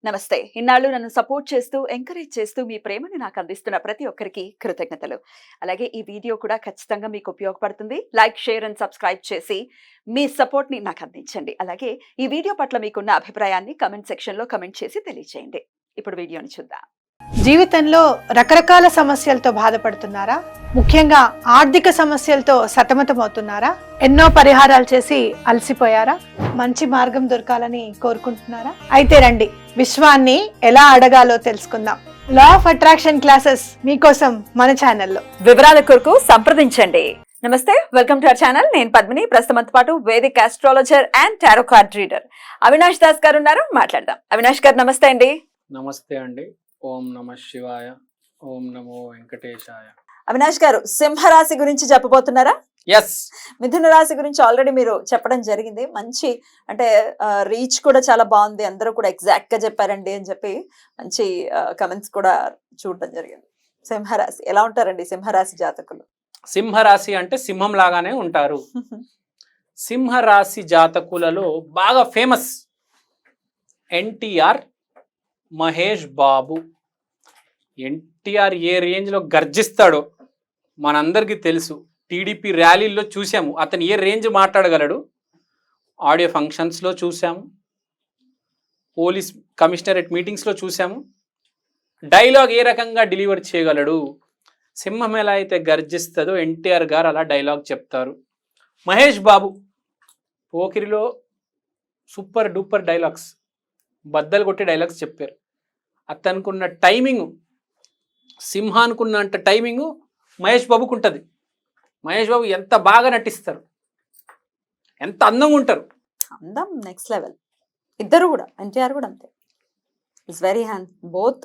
నమస్తే. ఇన్నాళ్ళు నన్ను సపోర్ట్ చేస్తూ, ఎంకరేజ్ చేస్తూ మీ ప్రేమని నాకు అందిస్తున్న ప్రతి ఒక్కరికి కృతజ్ఞతలు. అలాగే ఈ వీడియో కూడా ఖచ్చితంగా మీకు ఉపయోగపడుతుంది. లైక్, షేర్ అండ్ సబ్స్క్రైబ్ చేసి మీ సపోర్ట్‌ని నాకు అందించండి. అలాగే ఈ వీడియో పట్ల మీకున్న అభిప్రాయాన్ని కామెంట్ సెక్షన్‌లో కామెంట్ చేసి తెలియజేయండి. ఇప్పుడు వీడియోని చూద్దాం. జీవితంలో రకరకాల సమస్యలతో బాధపడుతున్నారా? ముఖ్యంగా ఆర్థిక సమస్యలతో సతమతమవుతున్నారా? ఎన్నో పరిహారాలు చేసి అలసిపోయారా? మంచి మార్గం దొరకాలని కోరుకుంటున్నారా? అయితే రండి, విశ్వాన్ని ఎలా అడగాలో తెలుసుకుందాం. లా ఆఫ్ అట్రాక్షన్ క్లాసెస్ మీకోసం మన ఛానల్లో. వివరాల కొరకు సంప్రదించండి. నమస్తే, వెల్కమ్ టు అవర్ ఛానల్. నేను పద్మిని. ప్రస్తుతంతో పాటు Vedic astrologer and tarot card reader Avinash Das గారు ఉన్నారు. మాట్లాడదాం. అవినాష్ గారు నమస్తే అండి. నమస్తే అండి. ఓం నమ శివాయ, ఓం నమో వెంకటేశాయ. అవినాష్ గారు, సింహరాశి గురించి చెప్పబోతున్నారా? ఎస్. మిథున రాశి గురించి ఆల్రెడీ మీరు చెప్పడం జరిగింది. మంచి అంటే రీచ్ కూడా చాలా బాగుంది, అందరూ కూడా ఎగ్జాక్ట్ గా చెప్పారండి అని చెప్పి మంచి కమెంట్స్ కూడా చూడడం జరిగింది. సింహరాశి ఎలా ఉంటారండి సింహరాశి జాతకులు? సింహరాశి అంటే సింహం లాగానే ఉంటారు. సింహరాశి జాతకులలో బాగా ఫేమస్ ఎన్టీఆర్, మహేష్ బాబు. ఎన్టీఆర్ ఏ రేంజ్లో గర్జిస్తాడో మనందరికీ తెలుసు. టీడీపీ ర్యాలీల్లో చూసాము అతను ఏ రేంజ్ మాట్లాడగలడు. ఆడియో ఫంక్షన్స్లో చూసాము, పోలీస్ కమిషనరేట్ మీటింగ్స్లో చూసాము. డైలాగ్ ఏ రకంగా డెలివర్ చేయగలడు. సింహం ఎలా అయితే గర్జిస్తుందో ఎన్టీఆర్ గారు అలా డైలాగ్ చెప్తారు. Mahesh Babu పోకిరిలో super duper dialogues, బద్దలు కొట్టే డైలాగ్స్ చెప్పారు. అతనుకున్న టైమింగ్, సింహానుకున్న అంత టైమింగ్ మహేష్ బాబుకు ఉంటుంది. మహేష్ బాబు ఎంత బాగా నటిస్తారు, ఎంత అందంగా ఉంటారు. అందం నెక్స్ట్ లెవెల్. ఇద్దరు కూడా, ఎన్టీఆర్ కూడా అంతే. It's very both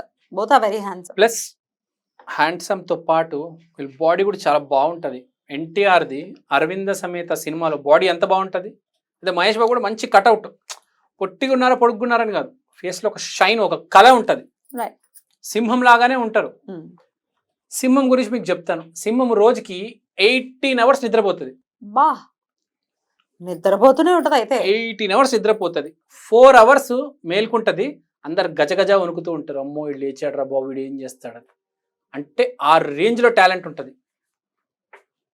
are very handsome. Plus హ్యాండ్సమ్తో పాటు వీళ్ళ బాడీ కూడా చాలా బాగుంటుంది. ఎన్టీఆర్ది అరవింద సమేత సినిమాలో బాడీ ఎంత బాగుంటుంది. అదే మహేష్ బాబు కూడా మంచి కటౌట్, పొట్టిగున్నారా పొడుగున్నారని కాదు, ఫేస్లో ఒక షైన్, ఒక కళ ఉంటుంది. సింహం లాగానే ఉంటారు. సింహం గురించి మీకు చెప్తాను. సింహం రోజుకి 18 hours నిద్రపోతుంది. బా, నిద్రపోతూనే ఉంటుంది. అయితే 18 hours నిద్రపోతుంది, 4 hours మేల్కుంటుంది. అందరు గజగజ వణుకుతూ ఉంటారు, అమ్మో వీడు లేచాడు రా బాబు, వీడు ఏం చేస్తాడు అంటే. ఆ రేంజ్లో టాలెంట్ ఉంటుంది.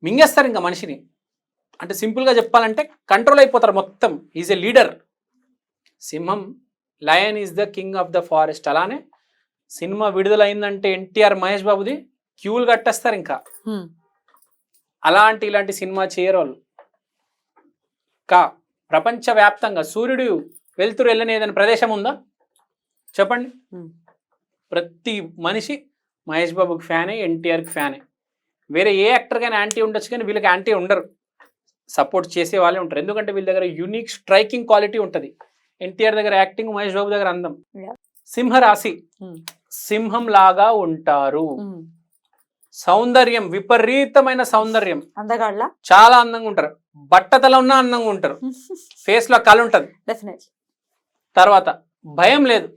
మింగేస్తారు ఇంకా మనిషిని. అంటే సింపుల్గా చెప్పాలంటే కంట్రోల్ అయిపోతారు మొత్తం. Is a leader. సింహం, lion is the king of the forest. అలానే సినిమా విడుదలైందంటే ఎన్టీఆర్, మహేష్ బాబుది క్యూలు కట్టేస్తారు ఇంకా. ఇలాంటి సినిమా చేయరోళ్ళు ప్రపంచవ్యాప్తంగా సూర్యుడు వెళ్తురు వెళ్ళని ఏదైనా ప్రదేశం ఉందా చెప్పండి? ప్రతి మనిషి మహేష్ బాబుకి ఫ్యానే, ఎన్టీఆర్కి ఫ్యానే. వేరే ఏ యాక్టర్ కానీ యాంటీ ఉండొచ్చు, కానీ వీళ్ళకి యాంటీ ఉండరు. సపోర్ట్ చేసే వాళ్ళే ఉంటారు. ఎందుకంటే వీళ్ళ దగ్గర యూనిక్ స్ట్రైకింగ్ క్వాలిటీ ఉంటుంది. ఎన్టీఆర్ దగ్గర యాక్టింగ్, మహేష్ బాబు దగ్గర అందం. సింహరాశి సింహం లాగా ఉంటారు. సౌందర్యం, విపరీతమైన సౌందర్యం, అందగాళ్ళ చాలా అందంగా ఉంటారు. బట్టతల ఉన్నా అందంగా ఉంటారు. ఫేస్ లో కళ ఉంటది. తర్వాత భయం లేదు.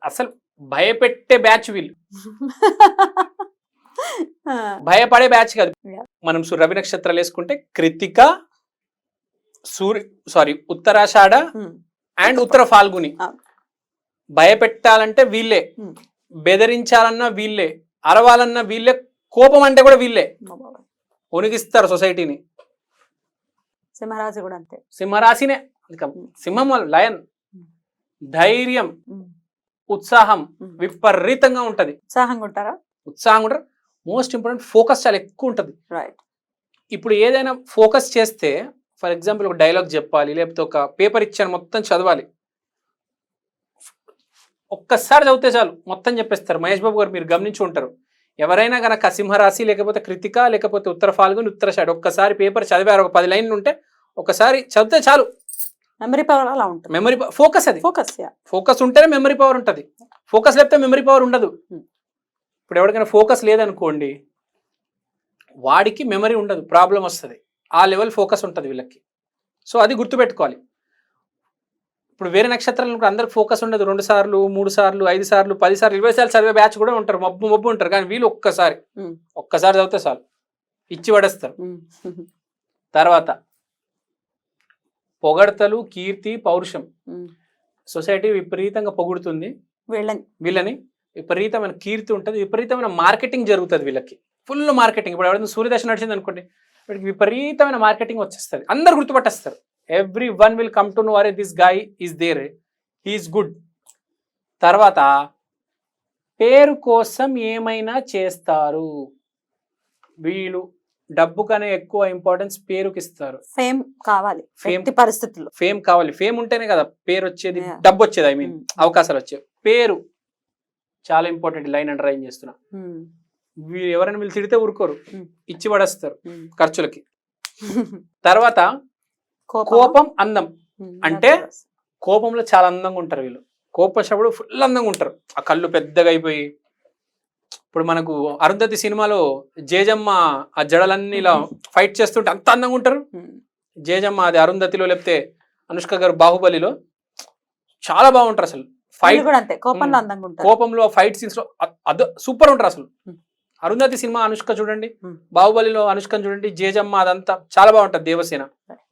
అసలు భయపెట్టే బ్యాచ్ వీళ్ళు. భయపడే బ్యాచ్ కాదు. మనం రవి నక్షత్రాలు వేసుకుంటే కృతిక, ఉత్తరాషాఢ అండ్ ఉత్తర ఫాల్గుని. భయపెట్టాలంటే వీళ్ళే, బెదిరించాలన్నా వీళ్ళే, అరవాలన్నా వీళ్ళే, కోపం అంటే కూడా వీళ్ళే. ఉనిగిస్తారు సొసైటీని. సింహరాశి కూడా అంతే. సింహరాశినే. సింహం లయన్, ధైర్యం, ఉత్సాహం విపరీతంగా ఉంటది. ఉత్సాహంగా ఉంటారా? ఉత్సాహంగా ఉంటారు. మోస్ట్ ఇంపార్టెంట్ ఫోకస్ చాలా ఎక్కువ ఉంటుంది. ఇప్పుడు ఏదైనా ఫోకస్ చేస్తే, ఫర్ ఎగ్జాంపుల్ ఒక డైలాగ్ చెప్పాలి, లేకపోతే ఒక పేపర్ ఇచ్చాను మొత్తం చదవాలి, ఒక్కసారి చదివితే చాలు మొత్తం చెప్పేస్తారు. మహేష్ బాబు గారు మీరు గమనించి ఉంటారు. ఎవరైనా కనుక సింహరాశి, లేకపోతే కృతిక, లేకపోతే ఉత్తర ఫాల్గుని, ఉత్తరాషాఢ ఒక్కసారి పేపర్ చదివారు, ఒక 10 లైన్లు ఉంటే ఒకసారి చదివితే చాలు. మెమరీ పవర్ అలా ఉంటుంది. మెమరీ ఫోకస్, అది ఫోకస్ ఉంటేనే మెమరీ పవర్ ఉంటుంది. ఫోకస్ లేకపోతే మెమరీ పవర్ ఉండదు. ఇప్పుడు ఎవరికైనా ఫోకస్ లేదనుకోండి, వాడికి మెమరీ ఉండదు, ప్రాబ్లం వస్తుంది. ఆ లెవెల్ ఫోకస్ ఉంటుంది వీళ్ళకి. సో అది గుర్తుపెట్టుకోవాలి. ఇప్పుడు వేరే నక్షత్రాలు అందరికి ఫోకస్ ఉండదు. 2 సార్లు 3 సార్లు 5 సార్లు 10 సార్లు 20 సార్లు చదివే బ్యాచ్ కూడా ఉంటారు. మబ్బు ఉంటారు. కానీ వీళ్ళు ఒక్కసారి చదివితే చాలు, ఇచ్చి పడేస్తారు. తర్వాత పొగడ్తలు, కీర్తి, పౌరుషం. సొసైటీ విపరీతంగా పొగుడుతుంది వీళ్ళని వీళ్ళని, విపరీతమైన కీర్తి ఉంటుంది, విపరీతమైన మార్కెటింగ్ జరుగుతుంది వీళ్ళకి, ఫుల్ మార్కెటింగ్. ఇప్పుడు ఎవరైనా సూర్యదశ నడిచింది అనుకోండి, వీళ్ళకి విపరీతమైన మార్కెటింగ్ వచ్చేస్తుంది, అందరు గుర్తుపట్టేస్తారు. Every one will come to know అరే this guy is there, he's good. తర్వాత పేరు కోసం ఏమైనా చేస్తారు వీళ్ళు, డబ్బు కనే ఎక్కువ ఇంపార్టెన్స్ పేరుకి ఇస్తారు. ఫేమ్ కావాలి, Fame. ఎట్టి పరిస్థితుల్లో. ఫేమ్ కావాలి, ఫేమ్ ఉంటేనే కదా పేరు వచ్చేది, Yeah. డబ్బు వచ్చేది, ఐ మీన్ Mm. అవకాశాలు వచ్చేవి. పేరు చాలా ఇంపార్టెంట్, లైన్ అండర్లైన్ చేస్తున్నా. ఉమ్, వీళ్ళు ఎవరైనా వీళ్ళు తిడితే ఊరుకోరు, Mm. ఇచ్చి పడేస్తారు ఉమ్. ఖర్చులకి. తర్వాత కోపం అందం, అంటే కోపంలో చాలా అందంగా ఉంటారు వీళ్ళు. కోపం వచ్చినప్పుడు ఫుల్ అందంగా ఉంటారు, ఆ కళ్ళు పెద్దగా అయిపోయి. ఇప్పుడు మనకు అరుంధతి సినిమాలో జేజమ్మ ఆ జడలన్నీ ఇలా ఫైట్ చేస్తుంటే అంత అందంగా ఉంటారు. జేజమ్మ అది అరుంధతిలో, లేకపోతే అనుష్క గారు బాహుబలిలో చాలా బాగుంటారు అసలు. ఫైట్ కూడా అంతే, కోపంలో అందంగా ఉంటారు. కోపంలో ఫైట్ సీన్స్ లో అదో సూపర్ ఉంటారు అసలు. Hmm. అరుంధతి సినిమా అనుష్క చూడండి, Hmm. బాహుబలిలో అనుష్కని చూడండి, జేజమ్మ అదంతా చాలా బాగుంటది. దేవసేన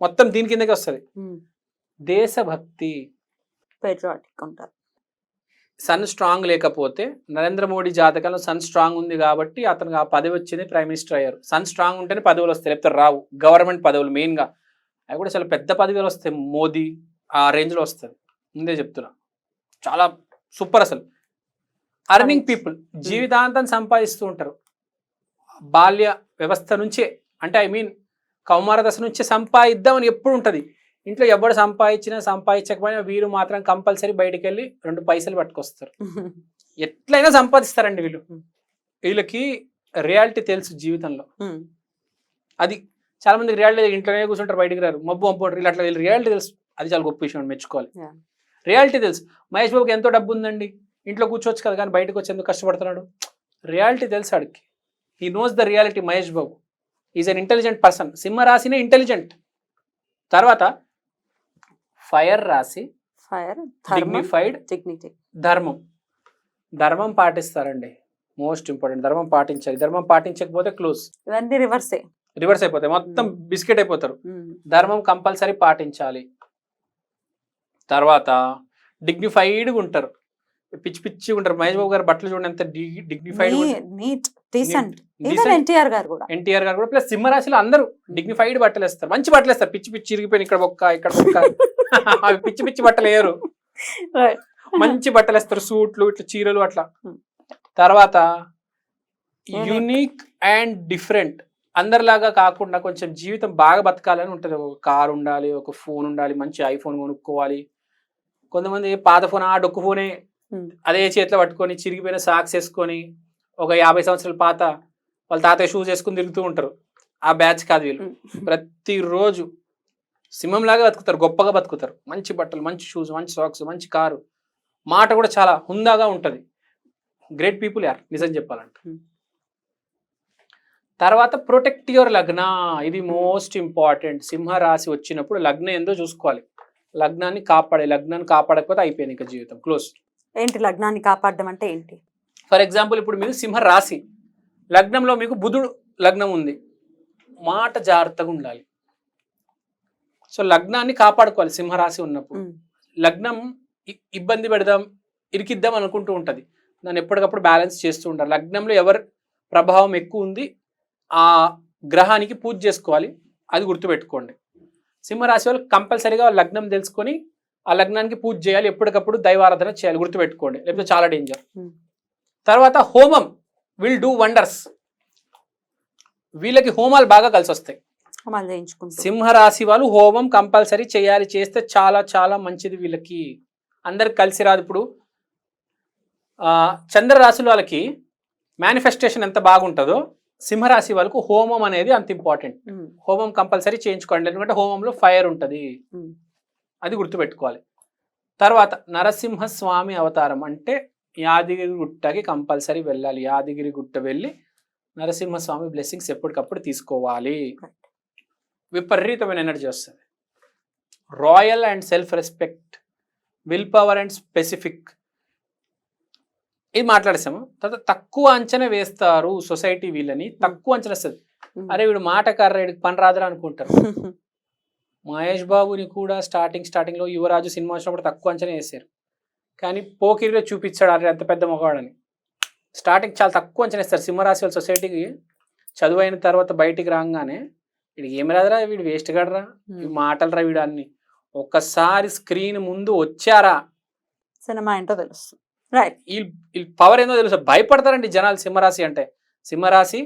మొత్తం దీని కిందకి వస్తుంది. దేశభక్తి, పేట్రియాటిక్ ఉంటారు. సన్ స్ట్రాంగ్ లేకపోతే, నరేంద్ర మోడీ జాతకంలో సన్ స్ట్రాంగ్ ఉంది కాబట్టి అతనికి ఆ పదవి వచ్చింది, ప్రైమ్ మినిస్టర్ అయ్యారు. సన్ స్ట్రాంగ్ ఉంటేనే పదవులు వస్తాయి, లేకపోతే రావు. గవర్నమెంట్ పదవులు మెయిన్ గా అవి కూడా చాలా పెద్ద పదవులు వస్తాయి. మోదీ ఆ రేంజ్ లో వస్తుంది, ముందే చెప్తున్నా. చాలా సూపర్ అసలు. అర్నింగ్ పీపుల్ జీవితాంతం సంపాదిస్తూ ఉంటారు. బాల్య వ్యవస్థ నుంచే, అంటే ఐ మీన్ కౌమార దశ నుంచే సంపాదిద్దామని ఎప్పుడు ఉంటుంది. ఇంట్లో ఎవరు సంపాదించినా సంపాదించకపోయినా వీరు మాత్రం కంపల్సరీ బయటికి వెళ్ళి 2 పైసలు పట్టుకొస్తారు. ఎట్లయినా సంపాదిస్తారండి వీళ్ళు. వీళ్ళకి రియాలిటీ తెలుసు జీవితంలో. అది చాలా మందికి రియాలిటీ ఇంట్లోనే కూర్చుంటారు, బయటికి రారు, మబ్బు అంటారు. వీళ్ళు అట్లా వీళ్ళు రియాలిటీ తెలుసు, అది చాలా గొప్ప విషయం, మెచ్చుకోవాలి. Yeah. రియాలిటీ తెలుసు. మహేష్ బాబుకి ఎంతో డబ్బు ఉందండి, ఇంట్లో కూర్చోవచ్చు కదా, కానీ బయటకు వచ్చి ఎందుకు కష్టపడుతున్నాడు, రియాలిటీ తెలుసు ఆడికి. He knows the reality. Mahesh Babu is an intelligent person. సింహ రాశినే ఇంటెలిజెంట్. తర్వాత ఫైర్ రాశి, ఫైర్, డిగ్నిఫైడ్, డిగ్నిటీ, ధర్మం. ధర్మం పాటిస్తారండి, మోస్ట్ ఇంపార్టెంట్. ధర్మం పాటించాలి, ధర్మం పాటించకపోతే క్లోజ్, ఇవన్నీ రివర్సే, రివర్స్ అయిపోతాయి, మొత్తం బిస్కెట్ అయిపోతారు. ధర్మం కంపల్సరీ పాటించాలి. తర్వాత డిగ్నిఫైడ్గా ఉంటారు, పిచ్చి పిచ్చిగా ఉంటారు. మహేష్ బాబు గారు బట్టలు చూడండి ఎంత dignified, neat, decent. Even NTR గారు కూడా, ఎన్టీఆర్ గారు కూడా. ప్లస్ సింహరాశిలో అందరూ డిగ్నిఫైడ్ బట్టలు వేస్తారు, మంచి బట్టలు వేస్తారు. పిచ్చి పిచ్చి ఇరిగిపోయిన ఇక్కడ బొక్క ఇక్కడ బొక్క అవి పిచ్చి పిచ్చి బట్టలు వేయరు, మంచి బట్టలు వేస్తారు, సూట్లు ఇట్లా చీరలు అట్లా. తర్వాత యూనిక్ అండ్ డిఫరెంట్, అందరిలాగా కాకుండా కొంచెం జీవితం బాగా బతకాలని ఉంటుంది. ఒక కార్ ఉండాలి, ఒక ఫోన్ ఉండాలి, మంచి ఐఫోన్ కొనుక్కోవాలి. కొంతమంది పాత ఫోన్, ఆ డొక్కు ఫోనే అదే చేతిలో పట్టుకొని చిరిగిపోయిన సాక్స్ వేసుకొని ఒక 50 సంవత్సరాల పాత వాళ్ళ తాతయ్య షూస్ వేసుకుని తిరుగుతూ ఉంటారు. ఆ బ్యాచ్ కాదు వీళ్ళు. ప్రతిరోజు సింహంలాగా బతుకుతారు, గొప్పగా బతుకుతారు. మంచి బట్టలు, మంచి షూస్, మంచి సాక్స్, మంచి కారు, మాట కూడా చాలా హుందాగా ఉంటుంది. గ్రేట్ పీపుల్ యార్, నిజం చెప్పాలంటే. తర్వాత ప్రొటెక్ట్ యువర్ లగ్న, ఇది మోస్ట్ ఇంపార్టెంట్. సింహ రాశి వచ్చినప్పుడు లగ్నం ఏందో చూసుకోవాలి, లగ్నాన్ని కాపాడకపోతే అయిపోయింది ఇంకా జీవితం క్లోజ్. ఏంటి లగ్నాన్ని కాపాడడం అంటే ఏంటి? ఫర్ ఎగ్జాంపుల్ ఇప్పుడు మీరు సింహ రాశి, లగ్నంలో మీకు బుధుడు లగ్నం ఉంది, మాట జాగ్రత్తగా ఉండాలి. సో లగ్నాన్ని కాపాడుకోవాలి సింహరాశి ఉన్నప్పుడు. లగ్నం ఇబ్బంది పెడదాం, ఇరికిద్దాం అనుకుంటూ ఉంటుంది, దాన్ని ఎప్పటికప్పుడు బ్యాలెన్స్ చేస్తూ ఉంటారు. లగ్నంలో ఎవరి ప్రభావం ఎక్కువ ఉంది ఆ గ్రహానికి పూజ చేసుకోవాలి, అది గుర్తుపెట్టుకోండి. సింహరాశి వాళ్ళు కంపల్సరీగా లగ్నం తెలుసుకొని ఆ లగ్నానికి పూజ చేయాలి, ఎప్పటికప్పుడు దైవారాధన చేయాలి, గుర్తుపెట్టుకోండి, లేకపోతే చాలా డేంజర్. తర్వాత హోమం విల్ డూ వండర్స్, వీళ్ళకి హోమాలు బాగా కలిసి వస్తాయి. సింహరాశి వాళ్ళు హోమం కంపల్సరీ చేయాలి, చేస్తే చాలా చాలా మంచిది వీళ్ళకి. అందరికి కలిసి రాదు. ఇప్పుడు చంద్రరాశుల వాళ్ళకి మేనిఫెస్టేషన్ ఎంత బాగుంటుందో సింహరాశి వాళ్ళకు హోమం అనేది అంత ఇంపార్టెంట్. హోమం కంపల్సరీ చేయించుకోండి, ఎందుకంటే హోమంలో ఫైర్ ఉంటుంది, అది గుర్తుపెట్టుకోవాలి. తర్వాత నరసింహస్వామి అవతారం అంటే యాదగిరి గుట్టకి కంపల్సరీ వెళ్ళాలి. యాదగిరి గుట్ట వెళ్ళి నరసింహస్వామి బ్లెస్సింగ్స్ ఎప్పటికప్పుడు తీసుకోవాలి. విపరీతమైన ఎనర్జీ వస్తుంది. Royal and self respect, will power and specific, ఇది మాట్లాడేసాము. తర్వాత తక్కువ అంచనా వేస్తారు సొసైటీ, వీళ్ళని తక్కువ అంచనా వస్తుంది. అరే వీడు మాటకార్ర, వీడికి పని రాదురా అనుకుంటారు. మహేష్ బాబుని కూడా స్టార్టింగ్లో యువరాజు సినిమా వచ్చినప్పుడు తక్కువ అంచనా వేశారు, కానీ పోకిరిలో చూపించాడు అరే అంత పెద్ద మొగాడని. స్టార్టింగ్ చాలా తక్కువ అంచనా వేస్తారు. సింహరాశి వాళ్ళ సొసైటీకి చదువు అయిన తర్వాత బయటికి రాగానే వీడికి ఏమి రాదురా, వీడు వేస్ట్ గడరా, ఈ మాటలు రా వీడు అన్ని. ఒక్కసారి స్క్రీన్ ముందు వచ్చారా సినిమా ఏంటో తెలుస్తుంది. రైట్. వీళ్ళు పవర్ ఏందో తెలుసు. భయపడతారండి జనాలు సింహరాశి అంటే. సింహరాశి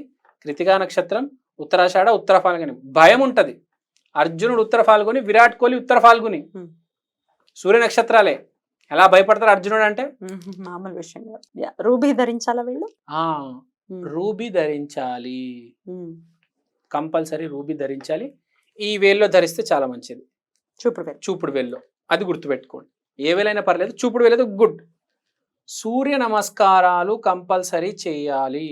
కృతికా నక్షత్రం, ఉత్తరాషాఢ, ఉత్తర ఫాల్గుని, భయం ఉంటది. అర్జునుడు ఉత్తర ఫాల్గుని, విరాట్ కోహ్లీ ఉత్తర ఫాల్గుని, సూర్య నక్షత్రాలే. ఎలా భయపడతారు అర్జునుడు అంటే? మామూలు విషయం కాదు. రూబీ ధరించాలా వీళ్ళు? రూబీ ధరించాలి, కంపల్సరీ రూబీ ధరించాలి. ఈ వేల్లో ధరిస్తే చాలా మంచిది. చూపుడు వేల్లో, అది గుర్తుపెట్టుకోండి. ఏ వేలైనా పర్లేదు, చూపుడు వేలేదు గుడ్. సూర్య నమస్కారాలు కంపల్సరీ చేయాలి.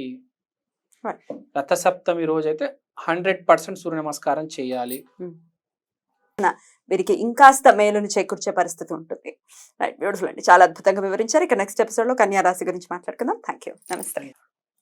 రథసప్తమి రోజైతే 100% సూర్య నమస్కారం చేయాలి. వీరికి ఇంకాస్త మేలును చేకూర్చే పరిస్థితి ఉంటుంది. రైట్, బ్యూటిఫుల్ అండి, చాలా అద్భుతంగా వివరించారు. ఇక నెక్స్ట్ ఎపిసోడ్ లో కన్యా రాశి గురించి మాట్లాడుకుందాం. థ్యాంక్ యూ, నమస్తే.